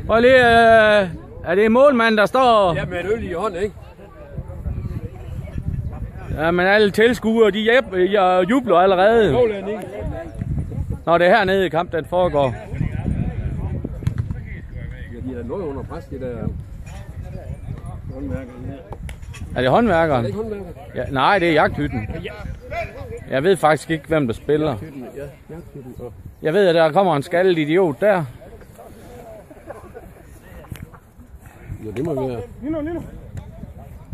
Prøv lige, er det målmanden, der står? Ja, med en øl i hånden, ikke? Ja, men alle tilskuere, de jubler allerede. Når det er hernede i kamp, den foregår. Ja, de er noget under pres, de der håndværkere. Er det håndværkeren? Er det ikke håndværker? Ja, nej, det er jagthytten. Jeg ved faktisk ikke, hvem der spiller. Jeg ved, at der kommer en skaldet idiot der. Ja, det må være.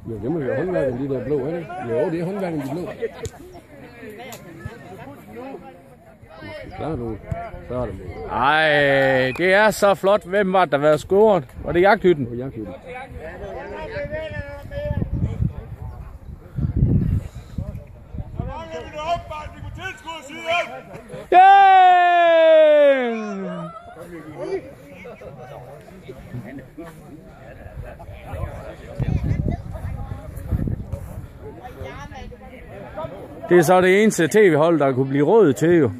Ja, det må være håndværkeren, de der blå, er det? Jo, det er håndværkeren, de blå. Klar nu. Så er det med. Ej, det er så flot. Hvem var det, der var scoret? Var det jagthytten? På jagthytten. Det er så det eneste tv-hold, der kunne blive rådet til jo.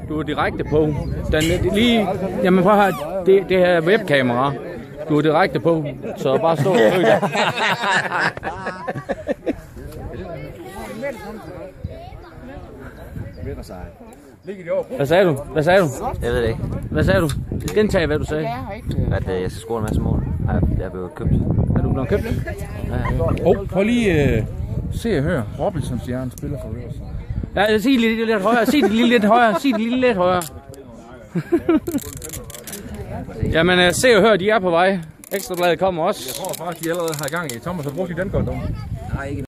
Du er direkte på. Den er lige, jamen prøv at høre, det her webkamera. Du er direkte på, så bare stå og følg. Hvad sagde du? Hvad sagde du? Jeg ved det ikke. Hvad sagde du? Gentag, hvad du sagde. At jeg skal score en masse mål. Jeg er blevet købt. Er du blevet købt? Ja. Prøv lige se og hør. Robinsons Jern spiller for Røvers. Ja, sig det lidt højere. Sig det lige lidt højere. Sig det lige lidt højere. Jamen, se og hør, de er på vej. Ekstrabladet kommer også. Jeg tror faktisk, de allerede har gang i. Thomas, har brugt i den godt dog? Nej, ikke